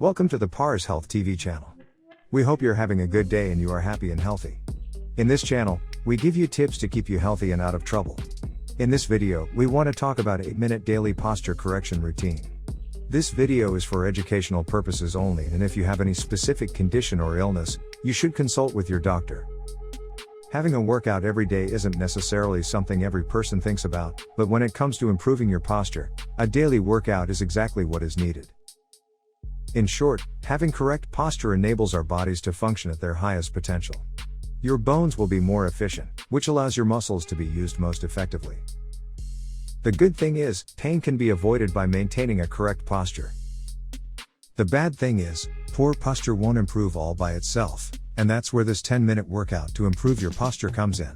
Welcome to the PARS Health TV channel. We hope you're having a good day and you are happy and healthy. In this channel, we give you tips to keep you healthy and out of trouble. In this video, we want to talk about 8-minute daily posture correction routine. This video is for educational purposes only, and if you have any specific condition or illness, you should consult with your doctor. Having a workout every day isn't necessarily something every person thinks about, but when it comes to improving your posture, a daily workout is exactly what is needed. In short, having correct posture enables our bodies to function at their highest potential. Your bones will be more efficient, which allows your muscles to be used most effectively. The good thing is, pain can be avoided by maintaining a correct posture. The bad thing is, poor posture won't improve all by itself, and that's where this 10-minute workout to improve your posture comes in.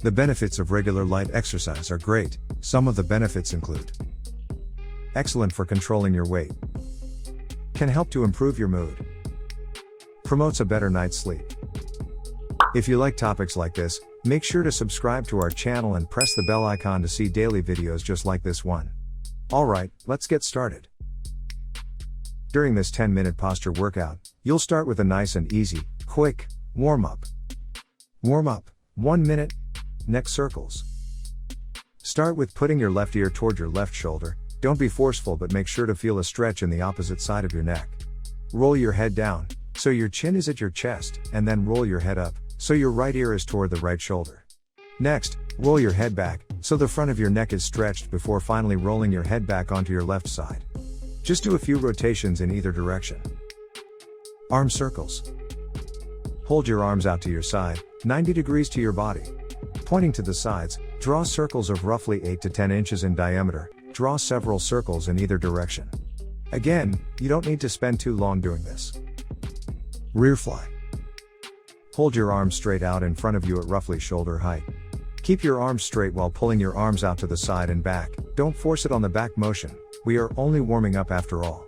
The benefits of regular light exercise are great. Some of the benefits include: excellent for controlling your weight, can help to improve your mood, promotes a better night's sleep. If you like topics like this, make sure to subscribe to our channel and press the bell icon to see daily videos just like this one. Alright, let's get started. During this 10-minute posture workout, you'll start with a nice and easy, quick, warm-up. Warm-up, 1 minute, neck circles. Start with putting your left ear toward your left shoulder. Don't be forceful, but make sure to feel a stretch in the opposite side of your neck. Roll your head down, so your chin is at your chest, and then roll your head up, so your right ear is toward the right shoulder. Next, roll your head back, so the front of your neck is stretched before finally rolling your head back onto your left side. Just do a few rotations in either direction. Arm circles. Hold your arms out to your side, 90 degrees to your body. Pointing to the sides, draw circles of roughly 8 to 10 inches in diameter. Draw several circles in either direction. Again, you don't need to spend too long doing this. Rear fly. Hold your arms straight out in front of you at roughly shoulder height. Keep your arms straight while pulling your arms out to the side and back. Don't force it on the back motion. We are only warming up after all.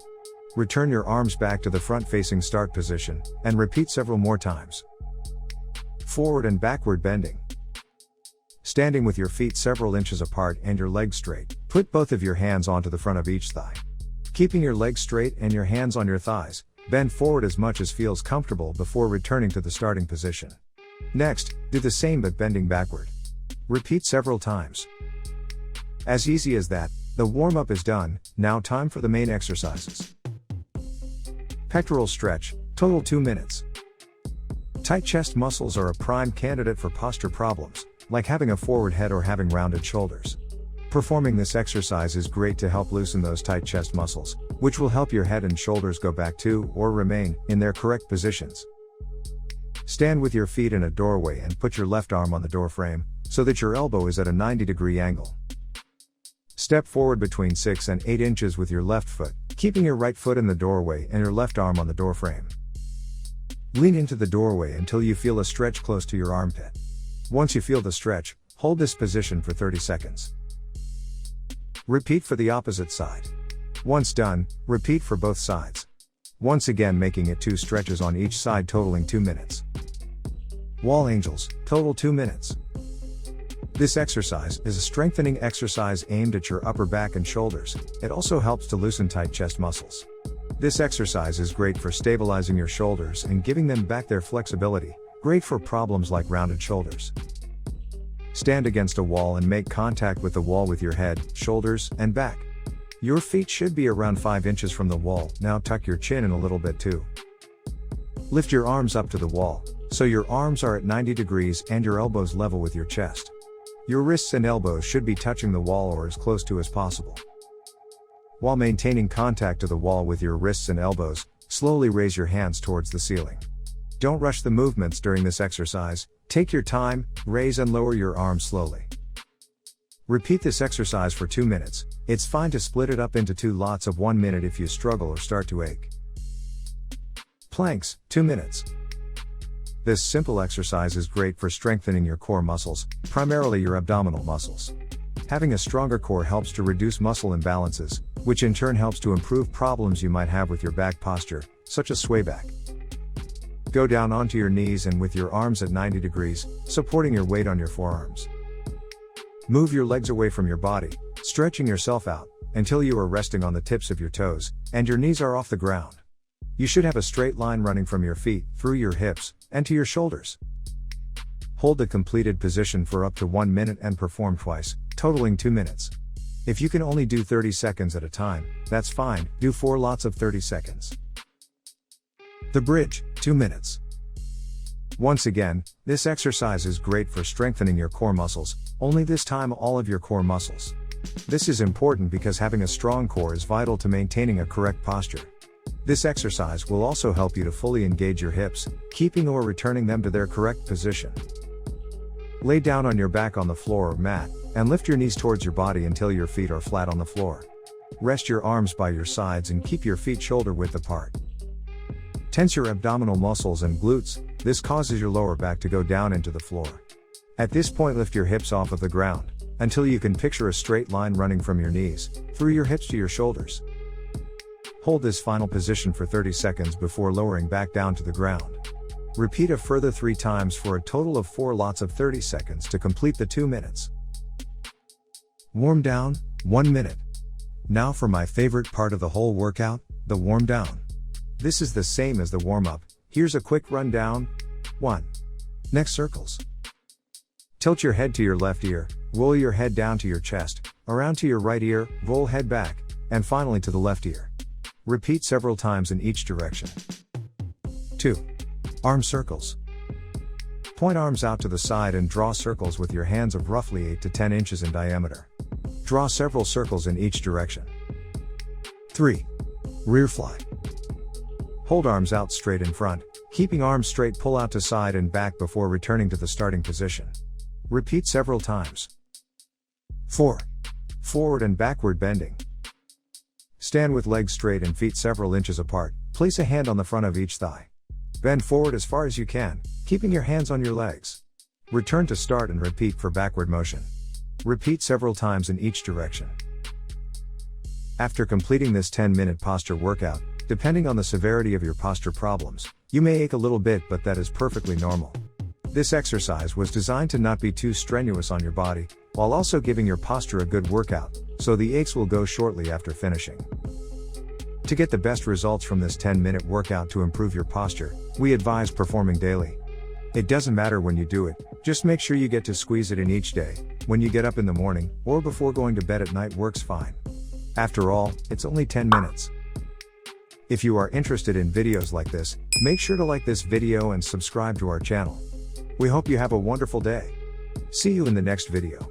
Return your arms back to the front-facing start position, and repeat several more times. Forward and backward bending. Standing with your feet several inches apart and your legs straight, put both of your hands onto the front of each thigh. Keeping your legs straight and your hands on your thighs, bend forward as much as feels comfortable before returning to the starting position. Next, do the same but bending backward. Repeat several times. As easy as that, the warm-up is done. Now time for the main exercises. Pectoral stretch, total 2 minutes. Tight chest muscles are a prime candidate for posture problems, like having a forward head or having rounded shoulders. Performing this exercise is great to help loosen those tight chest muscles, which will help your head and shoulders go back to, or remain, in their correct positions. Stand with your feet in a doorway and put your left arm on the door frame, so that your elbow is at a 90-degree angle. Step forward between 6 and 8 inches with your left foot, keeping your right foot in the doorway and your left arm on the door frame. Lean into the doorway until you feel a stretch close to your armpit. Once you feel the stretch, hold this position for 30 seconds. Repeat for the opposite side. Once done, repeat for both sides. Once again, making it 2 stretches on each side totaling 2 minutes. Wall angels, total 2 minutes. This exercise is a strengthening exercise aimed at your upper back and shoulders. It also helps to loosen tight chest muscles. This exercise is great for stabilizing your shoulders and giving them back their flexibility. Great for problems like rounded shoulders. Stand against a wall and make contact with the wall with your head, shoulders, and back. Your feet should be around 5 inches from the wall. Now tuck your chin in a little bit too. Lift your arms up to the wall, so your arms are at 90 degrees and your elbows level with your chest. Your wrists and elbows should be touching the wall or as close to as possible. While maintaining contact to the wall with your wrists and elbows, slowly raise your hands towards the ceiling. Don't rush the movements during this exercise. Take your time, raise and lower your arms slowly. Repeat this exercise for 2 minutes. It's fine to split it up into 2 lots of 1 minute if you struggle or start to ache. Planks, 2 minutes. This simple exercise is great for strengthening your core muscles, primarily your abdominal muscles. Having a stronger core helps to reduce muscle imbalances, which in turn helps to improve problems you might have with your back posture, such as sway back. Go down onto your knees and with your arms at 90 degrees, supporting your weight on your forearms. Move your legs away from your body, stretching yourself out, until you are resting on the tips of your toes, and your knees are off the ground. You should have a straight line running from your feet, through your hips, and to your shoulders. Hold the completed position for up to 1 minute and perform twice, totaling 2 minutes. If you can only do 30 seconds at a time, that's fine, do 4 lots of 30 seconds. The bridge, 2 minutes. Once again, this exercise is great for strengthening your core muscles, only this time all of your core muscles. This is important because having a strong core is vital to maintaining a correct posture. This exercise will also help you to fully engage your hips, keeping or returning them to their correct position. Lay down on your back on the floor or mat, and lift your knees towards your body until your feet are flat on the floor. Rest your arms by your sides and keep your feet shoulder width apart. Tense your abdominal muscles and glutes, this causes your lower back to go down into the floor. At this point, lift your hips off of the ground, until you can picture a straight line running from your knees, through your hips to your shoulders. Hold this final position for 30 seconds before lowering back down to the ground. Repeat a further 3 times for a total of 4 lots of 30 seconds to complete the 2 minutes. Warm down, 1 minute. Now for my favorite part of the whole workout, the warm down. This is the same as the warm-up, here's a quick rundown. 1. Neck circles. Tilt your head to your left ear, roll your head down to your chest, around to your right ear, roll head back, and finally to the left ear. Repeat several times in each direction. 2. Arm circles. Point arms out to the side and draw circles with your hands of roughly 8 to 10 inches in diameter. Draw several circles in each direction. 3. Rear fly. Hold arms out straight in front, keeping arms straight, pull out to side and back before returning to the starting position. Repeat several times. 4. Forward and backward bending. Stand with legs straight and feet several inches apart, place a hand on the front of each thigh. Bend forward as far as you can, keeping your hands on your legs. Return to start and repeat for backward motion. Repeat several times in each direction. After completing this 10-minute posture workout, depending on the severity of your posture problems, you may ache a little bit, but that is perfectly normal. This exercise was designed to not be too strenuous on your body, while also giving your posture a good workout, so the aches will go shortly after finishing. To get the best results from this 10-minute workout to improve your posture, we advise performing daily. It doesn't matter when you do it, just make sure you get to squeeze it in each day, when you get up in the morning, or before going to bed at night works fine. After all, it's only 10 minutes. If you are interested in videos like this, make sure to like this video and subscribe to our channel. We hope you have a wonderful day. See you in the next video.